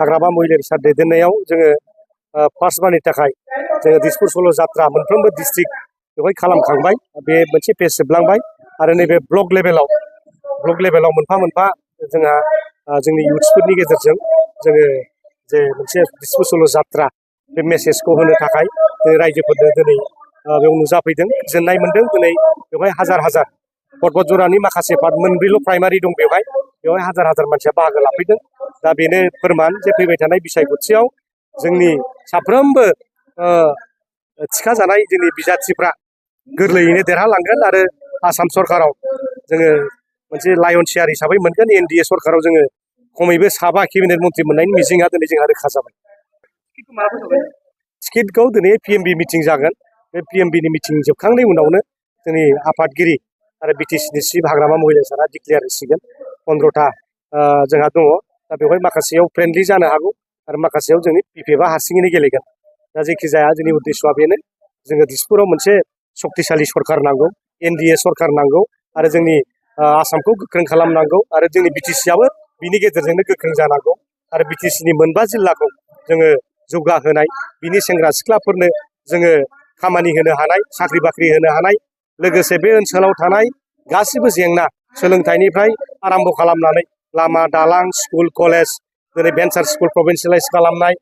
हाग्रामा महिलारि सार दैदेननायाव जोङो फार्स्ट बारनि थाखाय जोङो दिसपुर सल' जात्रा मोनफ्रोमबो डिस्ट्रिक्ट बेवहाय खालामखांबाय बे मोनसे फेज जोबलांबाय आरो नैबे ब्लक लेभेलाव मोनफा मोनफा जोंहा जोंनि इउथ्सफोरनि गेजेरजों जोङो जे मोनसे दिसपुर सल' जात्रा बे मेसेजखौ होनो थाखाय जों रायजोफोरनो दिनै बेयाव नुजाफैदों गोजोननाय मोनदों दिनै बेवहाय हाजार हाजार पर्बतजरानि माखासे पार्ट मोनब्रैल' प्राइमारि दं बेवहाय हाजार हाजार मानसिया बाहागो लाफैदों दा बेनो फोरमान जे फैबाय थानाय बिसायख'थियाव जोंनि साफ्रोमबो थिखाजानाय जोंनि बिजाथिफ्रा गोरलैयैनो देरहालांगोन आरो आसाम सरकाराव जोङो मोनसे लायन शेयार हिसाबै मोनगोन एनडिए सरकाराव जोङो खमैबो 7 केबिनेट मन्त्रि मोननायनि मिजिंआ दिनै जोंहा रोखा जाबाय टिकेटखौ दिनै पिएमबि मिटिं जागोन बे पिएमबिनि मिटिं जोबखांनायनि उनावनो जोंनि आफादगिरि आरो बिटिसिनि चिफ हाग्रामा महिला सारा डिक्लेयार होसिगोन 15टा जोंहा दङ दा बेवहाय माखासेयाव फ्रेन्डलि जानो हागौ आरो माखासेयाव जोंनि बिपिएफआ हारसिङैनो गेलेगोन दा जायखिजाया जोंनि उद्देश्यआ बेनो जोङो दिसपुराव मोनसे शक्तिशालि सरकार नांगौ एनडिए सरकार नांगौ आरो जोंनि आसामखौ गोख्रों खालामनांगौ आरो जोंनि बिटिसिआबो बिनि गेजेरजोंनो गोख्रों जानांगौ आरो बिटिसिनि मोनबा जिल्लाखौ जोङो जौगाहोनाय बिनि सेंग्रा सिख्लाफोरनो जोङो खामानि होनो हानाय साख्रि बाख्रि होनो हानाय लोगोसे बे ओनसोलाव थानाय गासिबो जेंना सोलोंथाइनिफ्राय आराम्भ खालामनानै लामा दालां स्कुल कलेज दिनै भेन्सार स्कुल प्रभिन्सियेलाइज खालामनाय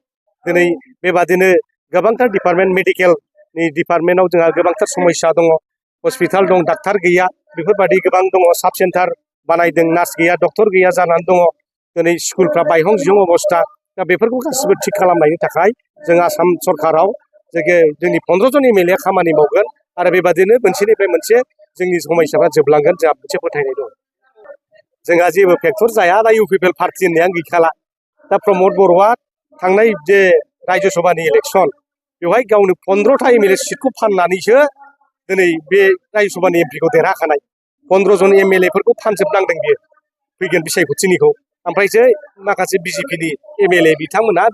दिनै बेबादिनो गोबांथार डिपार्टमेन्ट मेडिकेलनि डिपार्टमेन्टआव जोंहा गोबांथार समस्या दङ हस्पिटाल दं डाक्टार गैया बेफोरबायदि गोबां दङ साब सेन्टार बानायदों नार्स गैया डक्टर गैया जानानै दङ दिनै स्कुलफ्रा बायहं जिहं अबस्था दा बेफोरखौ गासिबो थिग खालामनायनि थाखाय जों आसाम सरकाराव जोंनि 15 जन एमएलए खामानि मावगोन आरो बेबादिनो मोनसेनिफ्राय मोनसे जोंनि समस्याफ्रा जोबलांगोन जोंहा मोनसे फोथायनाय दं जोंहा जेबो फेक्टर जाया दा इउपिपिएल पार्टि होननायानो गैखाला दा प्रमद बर'आ थांनाय जे रायजो सभानि इलेक्सन बेवहाय गावनो 15टा एमएलए सिटखौ फाननानैसो दिनै बे रायजो सभानि एमपिखौ देरहाखानाय 15 जन एमएलएफोरखौ फानजोबनांदों बियो फैगोन बिसायख'थिनिखौ ओमफ्रायसो माखासे बिजेपिनि एमएलए बिथांमोना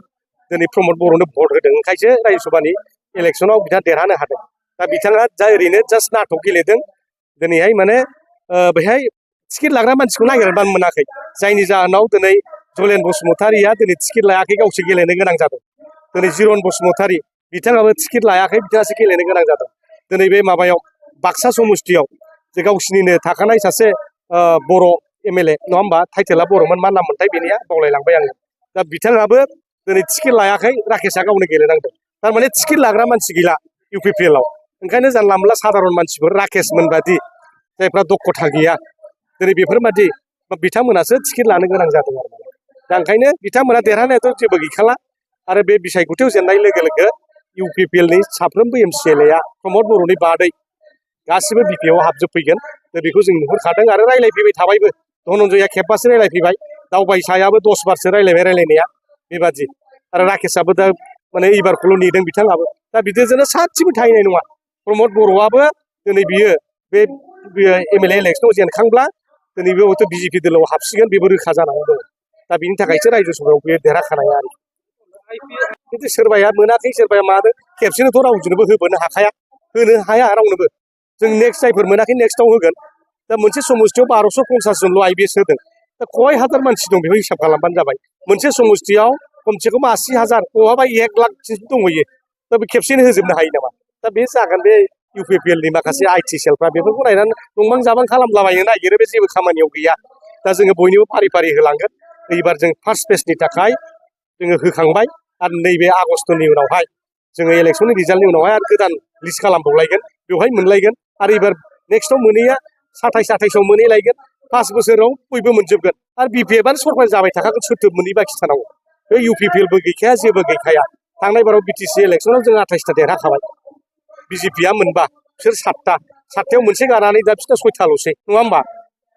दिनै प्रमद बर'नो भट होदों ओंखायसो रायजो सभानि इलेक्सनाव बिथाङा देरहानो हादों दा बिथाङा ओरैनो जास्ट नाटक गेलेदों दिनैहाय माने बेहाय टिकेट लाग्रा मानसिखौ नागिरनानै मोनाखै जायनि जाहोनाव दिनै जलेन बसुमतारिया दिनै टिकेट लायाखै गावसो गेलेनो गोनां जादों दिनै जिरन बसुमतारि बिथाङाबो टिकेट लायाखै बिथाङासो गेलेनो गोनां जादों दिनै बे माबायाव बाक्सा समस्तियाव जे गावसिनिनो थाखानाय सासे बर' एमएलए नङा होमबा टाइटेला बर'मोन मा नाम मोनथाय बेनिया बावलायलांबाय आङो दा बिथाङाबो दिनै टिकेट लायाखै राकेशआ गावनो गेलेनांदों थारमाने टिकेट लाग्रा मानसि गैला इउपिपिएलआव ओंखायनो जानला मोनला साधारन मानसिफोर राकेशमोन बादि जायफ्रा दक्षता गैया दिनै बेफोरबादि बिथांमोनासो टिकेट लानो गोनां जादों आरो दा ओंखायनो बिथांमोना देरहानायाथ' जेबो गैखाला आरो बे बिसायख'थियाव जेननाय लोगो लोगो इउपिपिएलनि साफ्रोमबो एमसिएलएआ प्रमद बर'नि बादै गासिबो बिपिएफआव हाबजोबफैगोन दा बेखौ जों नुहुरखादों आरो रायज्लायफैबाय थाबायबो धनन्जयआ खेबबासो रायज्लायफैबाय दावबायसायाबो 10 बारसो रायज्लायनाया बेबादि आरो राकेशआबो दा माने एबारखौल' नेदों बिथाङाबो दा बिदिजोंनो सासेबो थाहैनाय नङा प्रमद बर'आबो दिनै बियो बे एमएलए इलेक्सनाव जेनखांब्ला दिनै बे हयथ' बिजेपि दोलोआव हाबसिगोन बेबो रोखा जानानै दङ दा बिनि थाखायसो रायजो सभायाव बे देरहाखानाया आरो खिन्थु सोरबाया मोनाखै सोरबाया मादों खेबसेनोथ' रावजोंबो होबोनो हाखाया होनो हाया रावनोबो जों नेक्स्ट जायफोर मोनाखै नेक्स्टआव होगोन दा मोनसे समस्तियाव 1250 जनल' आइबिएस होदों दा खय हाजार मानसि दं बेखौ हिसाब खालामबानो जाबाय मोनसे समस्तियाव खमसे खम 80,000 बहाबा 1 लाखसिम दंहैयो दा बे खेबसेनो होजोबनो हायो नामा दा बे जागोन बे इउपिपिएलनि माखासे आइटि सेलफ्रा बेफोरखौ नायनानै नंबां जाबां खालामलाबायनो नागिरो बे जेबो खामानियाव गैया दा जोङो बयनिबो फारि फारि होलांगोन एबार जों फार्स्ट फेजनि थाखाय जोङो होखांबाय आरो नैबे आगस्ट'नि उनावहाय जोङो इलेक्सननि रिजाल्टनि उनावहाय आरो गोदान लिस्ट खालामबावलायगोन बेवहाय मोनलायगोन आरो एबार नेक्स्टआव मोनैया 27-28आव मोनहैलायगोन 5 बोसोराव बयबो मोनजोबगोन आरो बिपिएफआनो सरकार जाबाय थाखागोन सोरथो मोननै बाखि थानांगौ बे इउपिपिएलबो गैखाया जेबो गैखाया थांनाय बाराव बिटिसि इलेक्सनाव जों 28टा देरहाखाबाय बिजेपिआ मोनबा बिसोर 7टायाव मोनसे गारनानै दा बिसोरना 6टाल'सै नङा होमबा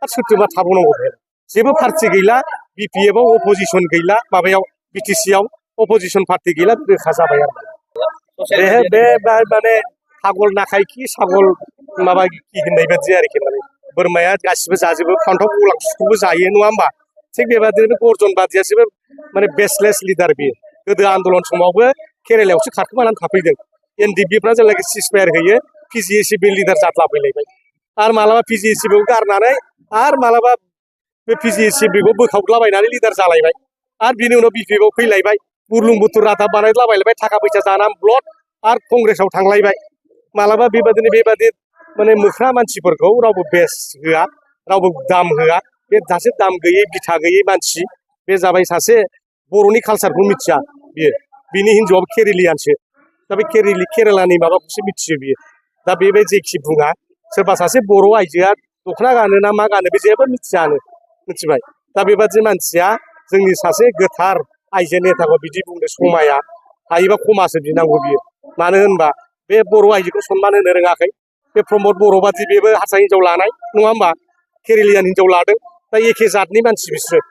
आरो सोरथोबा थाबावनांगौ जेबो पार्टि गैला बिपिएफआव अपोजिसन गैला माबायाव बिटिसिआव अपोजिसन पार्टि गैला रोखा जाबाय आरो बे माने हागल नाखायखि सागल माबा कि होननाय बादि आरोखि माने बोरमाया गासिबो जाजोबो फान्थाव गलांखौबो जायो नङा होमबा थिग बेबादिनो गर्जन बादियासो माने बेसलेस लिडार बियो गोदो आन्दलन समावबो केरेलायावसो खारखोमानानै थाफैदों एनडिपिफ्रा जेब्लाखि सिसफायार होयो पिजिएसिबि लिडार जाद्ला फैलायबाय आरो मालाबा पिजिएसिबिखौ गारनानै आरो मालाबा बे पिजिएसिबिखौ बोखावलाबायनानै लिडार जालायबाय आरो बिनि उनाव बिपिएफआव फैलायबाय बुरलुंबुथुर रादाब बानायलाबायलायबाय थाखा फैसा जानानै ब्लड आरो कंग्रेसाव थांलायबाय मालाबा बेबादि माने मोख्रा मानसिफोरखौ रावबो बेस होआ रावबो दाम होआ बे सासे दाम गैयै बिथा गैयै मानसि बे जाबाय सासे बर'नि कालसारखौ मिथिया बियो बिनि हिन्जावआबो केरेलियानसो दा बे केरेलानि माबाखौसो मिथियो बियो दा बेबायदि जेखि बुङा सोरबा सासे बर' आइजोआ दख'ना गानो ना मा गानो बे जेबो मिथियानो मिथिबाय दा बेबादि मानसिया जोंनि सासे गोथार आइजो नेताखौ बिदि बुंनो समाया हायोबा खमासो बिनांगौ बियो मानो होनबा बे बर' आइजोखौ सनमान होनो रोङाखै बे प्रमद बर' बादि बेबो हारसा हिन्जाव लानाय नङा होमबा केरेलियान हिन्जाव लादों दा एखे जातनि मानसि बिसोरो